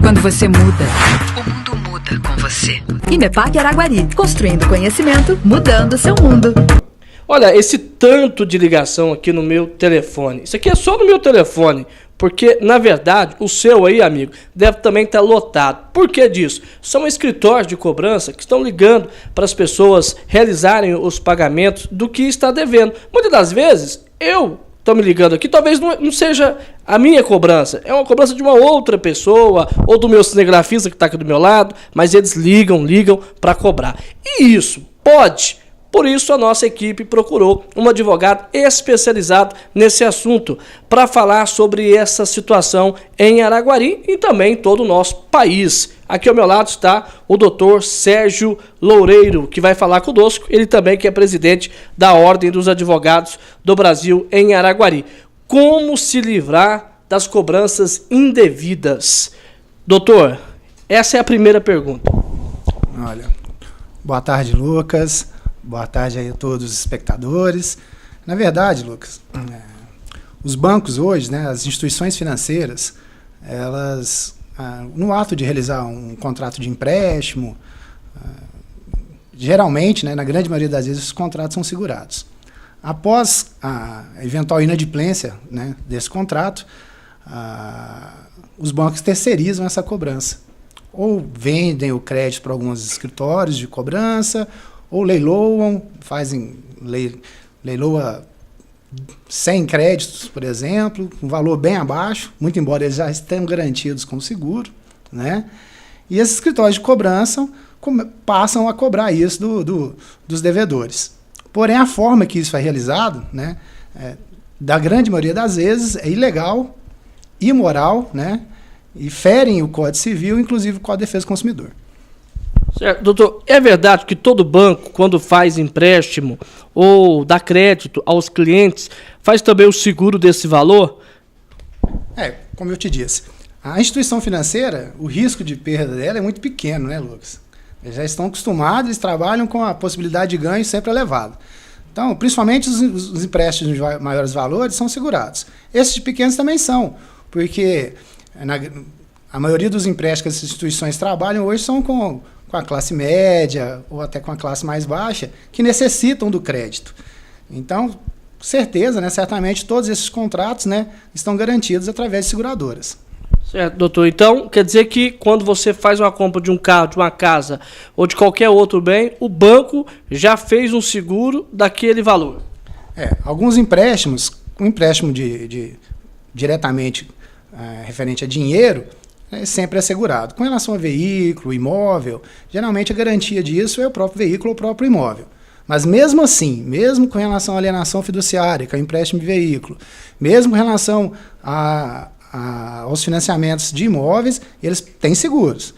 Quando você muda, o mundo muda com você. IMEPAC Araguari, construindo conhecimento, mudando seu mundo. Olha, esse tanto de ligação aqui no meu telefone. Isso aqui é só no meu telefone. Porque, na verdade, o seu aí, amigo, deve também estar lotado. Por que disso? São escritórios de cobrança que estão ligando para as pessoas realizarem os pagamentos do que está devendo. Muitas das vezes, eu estou me ligando aqui, talvez não seja a minha cobrança. É uma cobrança de uma outra pessoa, ou do meu cinegrafista que está aqui do meu lado, mas eles ligam para cobrar. E isso pode... Por isso, a nossa equipe procurou um advogado especializado nesse assunto para falar sobre essa situação em Araguari e também em todo o nosso país. Aqui ao meu lado está o doutor Sérgio Loureiro, que vai falar conosco. Ele também que é presidente da Ordem dos Advogados do Brasil em Araguari. Como se livrar das cobranças indevidas? Doutor, essa é a primeira pergunta. Olha, boa tarde, Lucas. Boa tarde aí a todos os espectadores. Na verdade, Lucas, os bancos hoje, né, as instituições financeiras, elas, no ato de realizar um contrato de empréstimo, geralmente, né, na grande maioria das vezes, os contratos são segurados. Após a eventual inadimplência, né, desse contrato, os bancos terceirizam essa cobrança. Ou vendem o crédito para alguns escritórios de cobrança, ou leiloam, leiloa 100 créditos, por exemplo, um valor bem abaixo, muito embora eles já estejam garantidos com o seguro, né? E esses escritórios de cobrança passam a cobrar isso dos devedores. Porém, a forma que isso é realizado, né, da grande maioria das vezes, é ilegal, imoral, né, e ferem o Código Civil, inclusive o Código de Defesa do Consumidor. Certo, doutor, é verdade que todo banco, quando faz empréstimo ou dá crédito aos clientes, faz também o seguro desse valor? Como eu te disse, a instituição financeira, o risco de perda dela é muito pequeno, né, Lucas? Eles já estão acostumados, eles trabalham com a possibilidade de ganho sempre elevada. Então, principalmente os empréstimos de maiores valores são segurados. Esses de pequenos também são, porque a maioria dos empréstimos que as instituições trabalham hoje são com a classe média ou até com a classe mais baixa, que necessitam do crédito. Então, certeza, né, certamente todos esses contratos, né, estão garantidos através de seguradoras. Certo, doutor. Então, quer dizer que quando você faz uma compra de um carro, de uma casa ou de qualquer outro bem, o banco já fez um seguro daquele valor? Alguns empréstimos, um empréstimo diretamente referente a dinheiro, sempre assegurado. Com relação a veículo, imóvel, geralmente a garantia disso é o próprio veículo ou o próprio imóvel. Mas mesmo assim, mesmo com relação à alienação fiduciária, que é o empréstimo de veículo, mesmo com relação aos financiamentos de imóveis, eles têm seguros,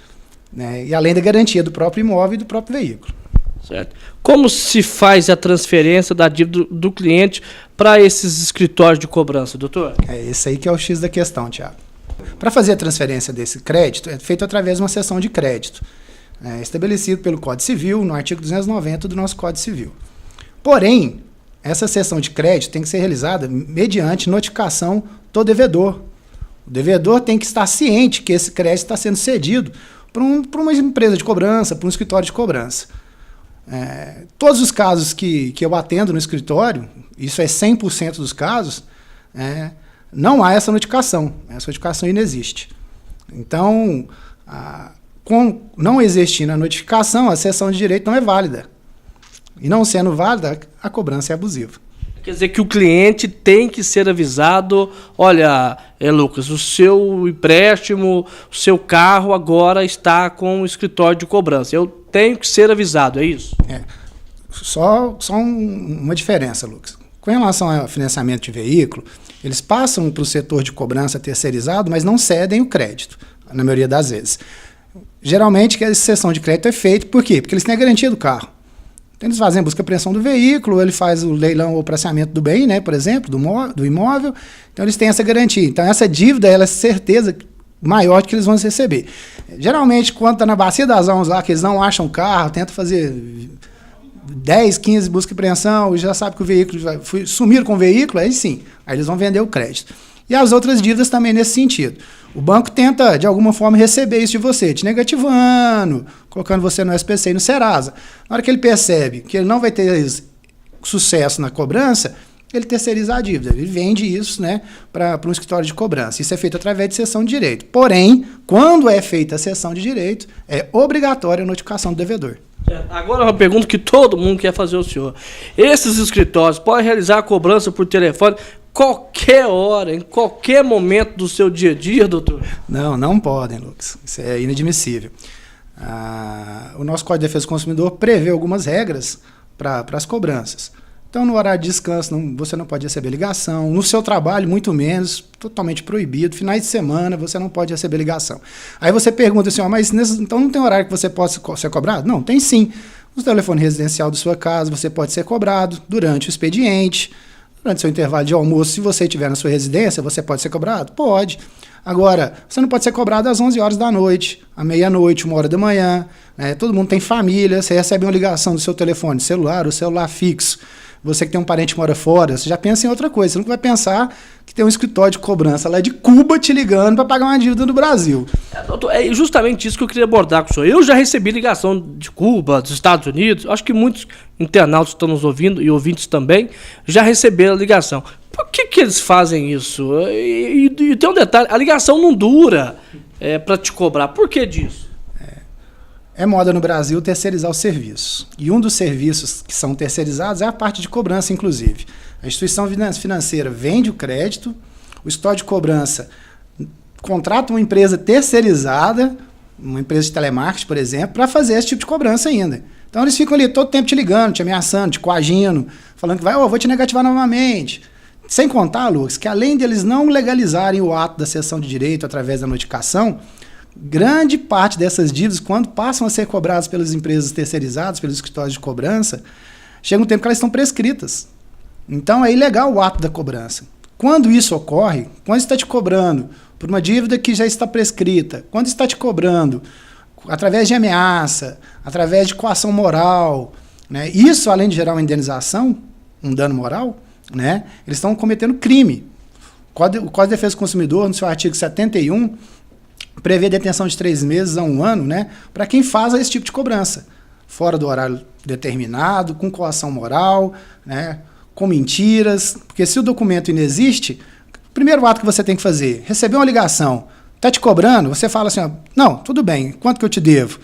né? E além da garantia do próprio imóvel e do próprio veículo. Certo. Como se faz a transferência da dívida do cliente para esses escritórios de cobrança, doutor? Esse aí que é o X da questão, Thiago. Para fazer a transferência desse crédito, é feito através de uma cessão de crédito, estabelecido pelo Código Civil, no artigo 290 do nosso Código Civil. Porém, essa cessão de crédito tem que ser realizada mediante notificação do devedor. O devedor tem que estar ciente que esse crédito está sendo cedido para uma empresa de cobrança, para um escritório de cobrança. Todos os casos que eu atendo no escritório, isso é 100% dos casos, não há essa notificação inexiste. Então, com não existindo a notificação, a cessão de direito não é válida. E não sendo válida, a cobrança é abusiva. Quer dizer que o cliente tem que ser avisado, olha, Lucas, o seu empréstimo, o seu carro agora está com o escritório de cobrança. Eu tenho que ser avisado, é isso? Só uma diferença, Lucas. Com relação ao financiamento de veículo, eles passam para o setor de cobrança terceirizado, mas não cedem o crédito, na maioria das vezes. Geralmente, a cessão de crédito é feita, por quê? Porque eles têm a garantia do carro. Então, eles fazem a busca e apreensão do veículo, ele faz o leilão ou praceamento do bem, né, por exemplo, do imóvel. Então, eles têm essa garantia. Então, essa dívida, ela é certeza maior do que eles vão receber. Geralmente, quando está na bacia das almas lá, que eles não acham carro, tentam fazer 10, 15 busca e apreensão, já sabe que o veículo sumiram com o veículo, aí sim, aí eles vão vender o crédito. E as outras dívidas também nesse sentido. O banco tenta, de alguma forma, receber isso de você, te negativando, colocando você no SPC e no Serasa. Na hora que ele percebe que ele não vai ter sucesso na cobrança, ele terceiriza a dívida, ele vende isso, né, para um escritório de cobrança. Isso é feito através de cessão de direito. Porém, quando é feita a cessão de direito, é obrigatória a notificação do devedor. Agora uma pergunta que todo mundo quer fazer ao senhor. Esses escritórios podem realizar a cobrança por telefone qualquer hora, em qualquer momento do seu dia a dia, doutor? Não podem, Lucas. Isso é inadmissível. O nosso Código de Defesa do Consumidor prevê algumas regras para as cobranças. Então, no horário de descanso, você não pode receber ligação. No seu trabalho, muito menos, totalmente proibido. Finais de semana, você não pode receber ligação. Aí você pergunta assim, mas então não tem horário que você possa ser cobrado? Não, tem sim. No telefone residencial da sua casa, você pode ser cobrado durante o expediente, durante o seu intervalo de almoço. Se você estiver na sua residência, você pode ser cobrado? Pode. Agora, você não pode ser cobrado às 11 horas da noite, à meia-noite, 1 hora da manhã. Né? Todo mundo tem família, você recebe uma ligação do seu telefone celular ou celular fixo. Você que tem um parente que mora fora, você já pensa em outra coisa. Você não vai pensar que tem um escritório de cobrança lá de Cuba te ligando para pagar uma dívida do Brasil. Doutor, é justamente isso que eu queria abordar com o senhor. Eu já recebi ligação de Cuba, dos Estados Unidos. Acho que muitos internautas estão nos ouvindo e ouvintes também já receberam a ligação. Por que eles fazem isso? E tem um detalhe, a ligação não dura para te cobrar. Por que disso? É moda no Brasil terceirizar os serviços. E um dos serviços que são terceirizados é a parte de cobrança, inclusive. A instituição financeira vende o crédito, o escritório de cobrança contrata uma empresa terceirizada, uma empresa de telemarketing, por exemplo, para fazer esse tipo de cobrança ainda. Então eles ficam ali todo tempo te ligando, te ameaçando, te coagindo, falando que vou te negativar novamente. Sem contar, Lucas, que além deles não legalizarem o ato da cessão de direito através da notificação, grande parte dessas dívidas, quando passam a ser cobradas pelas empresas terceirizadas, pelos escritórios de cobrança, chega um tempo que elas estão prescritas. Então é ilegal o ato da cobrança. Quando isso ocorre, quando está te cobrando por uma dívida que já está prescrita, quando está te cobrando através de ameaça, através de coação moral, né, isso além de gerar uma indenização, um dano moral, né, eles estão cometendo crime. O Código de Defesa do Consumidor, no seu artigo 71, prevê detenção de 3 meses a 1 ano, né, para quem faz esse tipo de cobrança, fora do horário determinado, com coação moral, né, com mentiras, porque se o documento inexiste, o primeiro ato que você tem que fazer, receber uma ligação, está te cobrando, você fala assim, não, tudo bem, quanto que eu te devo?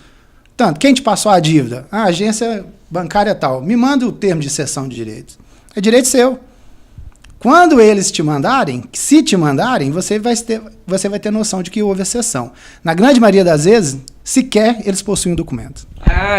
Tanto, quem te passou a dívida? A agência bancária tal, me manda o termo de cessão de direitos. É direito seu. Quando eles te mandarem, se te mandarem, você vai ter noção de que houve a cessão. Na grande maioria das vezes, sequer eles possuem o documento.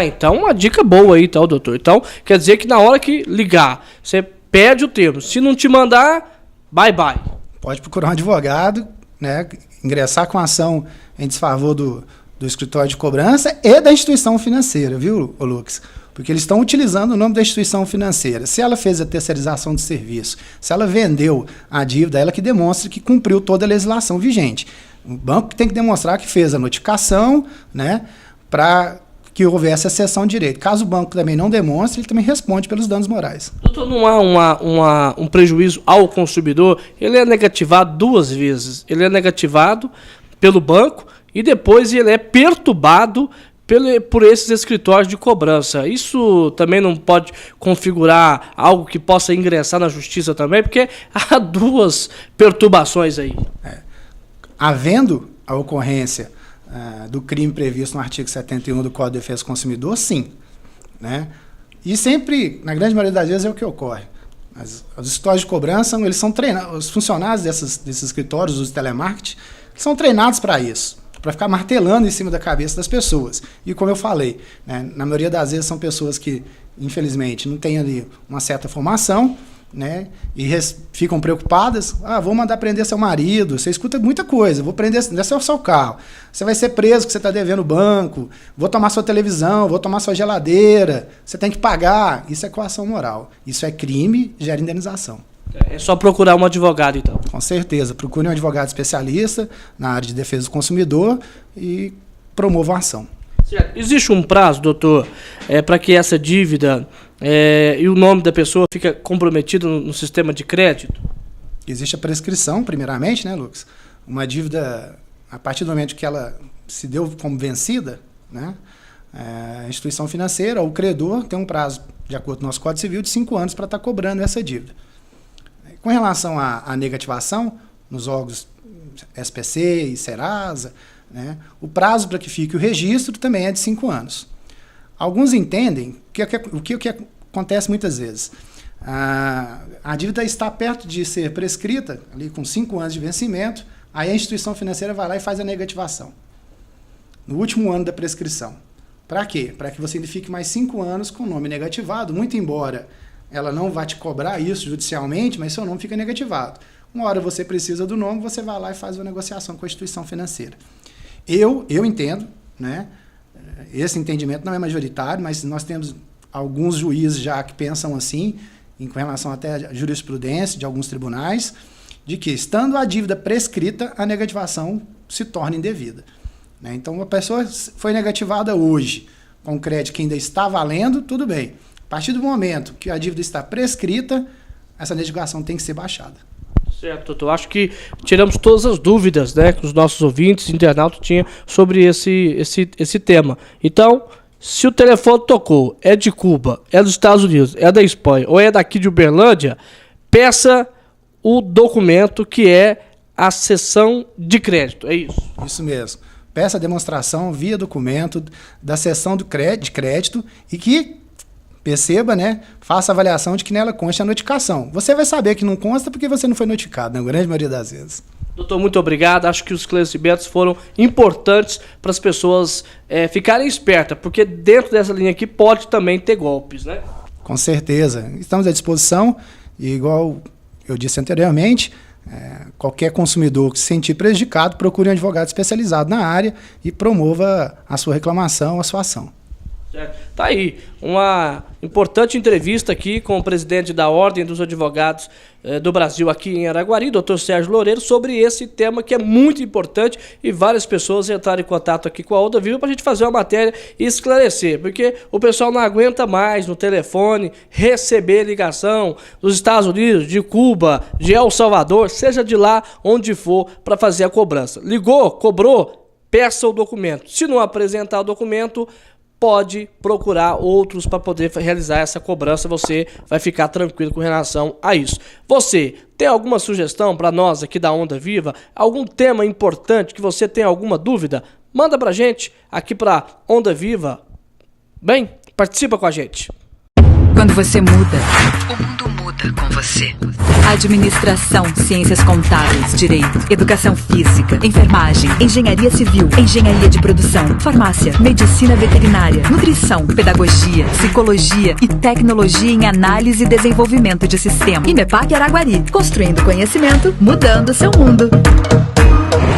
Então uma dica boa aí, então, doutor. Então, quer dizer que na hora que ligar, você pede o termo. Se não te mandar, bye bye. Pode procurar um advogado, né, ingressar com ação em desfavor do escritório de cobrança e da instituição financeira, viu, Lucas? Porque eles estão utilizando o nome da instituição financeira. Se ela fez a terceirização de serviço, se ela vendeu a dívida, ela que demonstra que cumpriu toda a legislação vigente. O banco tem que demonstrar que fez a notificação, né, para que houvesse a cessão de direito. Caso o banco também não demonstre, ele também responde pelos danos morais. Doutor, não há um prejuízo ao consumidor? Ele é negativado 2 vezes. Ele é negativado pelo banco e depois ele é perturbado por esses escritórios de cobrança. Isso também não pode configurar algo que possa ingressar na justiça também, porque há 2 perturbações aí. Havendo a ocorrência do crime previsto no artigo 71 do Código de Defesa do Consumidor, sim. Né? E sempre, na grande maioria das vezes, é o que ocorre. Os escritórios de cobrança, eles são treinados, os funcionários desses escritórios, os telemarketing, são treinados para isso, para ficar martelando em cima da cabeça das pessoas. E como eu falei, né, na maioria das vezes são pessoas que, infelizmente, não têm ali uma certa formação, né, e ficam preocupadas. Vou mandar prender seu marido. Você escuta muita coisa. Vou prender seu carro. Você vai ser preso porque você está devendo o banco. Vou tomar sua televisão, vou tomar sua geladeira. Você tem que pagar. Isso é coação moral. Isso é crime, gera indenização. É só procurar um advogado, então. Com certeza. Procure um advogado especialista na área de defesa do consumidor e promova a ação. Certo. Existe um prazo, doutor, para que essa dívida e o nome da pessoa fique comprometido no sistema de crédito? Existe a prescrição, primeiramente, né, Lucas? Uma dívida, a partir do momento que ela se deu como vencida, né, a instituição financeira ou o credor tem um prazo, de acordo com o nosso Código Civil, de 5 anos para estar cobrando essa dívida. Com relação à negativação, nos órgãos SPC e Serasa, né, o prazo para que fique o registro também é de 5 anos. Alguns entendem o que acontece muitas vezes. A dívida está perto de ser prescrita, ali com 5 anos de vencimento, aí a instituição financeira vai lá e faz a negativação. No último ano da prescrição. Para quê? Para que você ainda fique mais 5 anos com o nome negativado, muito embora ela não vá te cobrar isso judicialmente, mas seu nome fica negativado. Uma hora você precisa do nome, você vai lá e faz uma negociação com a instituição financeira. Eu entendo, né? Esse entendimento não é majoritário, mas nós temos alguns juízes já que pensam assim, com relação até à jurisprudência de alguns tribunais, de que, estando a dívida prescrita, a negativação se torna indevida. Né? Então, a pessoa foi negativada hoje, com crédito que ainda está valendo, tudo bem. A partir do momento que a dívida está prescrita, essa negativação tem que ser baixada. Certo, doutor. Acho que tiramos todas as dúvidas, né, que os nossos ouvintes, internautas, tinham sobre esse tema. Então, se o telefone tocou, é de Cuba, é dos Estados Unidos, é da Espanha ou é daqui de Uberlândia, peça o documento que é a cessão de crédito. É isso? Isso mesmo. Peça a demonstração via documento da cessão de crédito e que perceba, né, faça a avaliação de que nela consta a notificação. Você vai saber que não consta porque você não foi notificado, na grande maioria das vezes. Doutor, muito obrigado. Acho que os esclarecimentos foram importantes para as pessoas ficarem espertas, porque dentro dessa linha aqui pode também ter golpes, né? Com certeza. Estamos à disposição e, igual eu disse anteriormente, qualquer consumidor que se sentir prejudicado, procure um advogado especializado na área e promova a sua reclamação, a sua ação. Tá aí, uma importante entrevista aqui com o presidente da Ordem dos Advogados do Brasil aqui em Araguari, Dr. Sérgio Loureiro, sobre esse tema que é muito importante e várias pessoas entraram em contato aqui com a Onda Viva para a gente fazer uma matéria e esclarecer, porque o pessoal não aguenta mais no telefone receber ligação dos Estados Unidos, de Cuba, de El Salvador, seja de lá onde for, para fazer a cobrança. Ligou, cobrou, peça o documento. Se não apresentar o documento, pode procurar outros para poder realizar essa cobrança. Você vai ficar tranquilo com relação a isso. Você tem alguma sugestão para nós aqui da Onda Viva? Algum tema importante que você tem alguma dúvida? Manda pra gente aqui para Onda Viva. Bem, participa com a gente. Quando você muda, O mundo muda com você. administração, ciências contábeis, direito, educação física, enfermagem, engenharia civil, engenharia de produção, farmácia, medicina veterinária, nutrição, pedagogia, psicologia e tecnologia em análise e desenvolvimento de sistema. IMEPAC Araguari, construindo conhecimento, mudando seu mundo.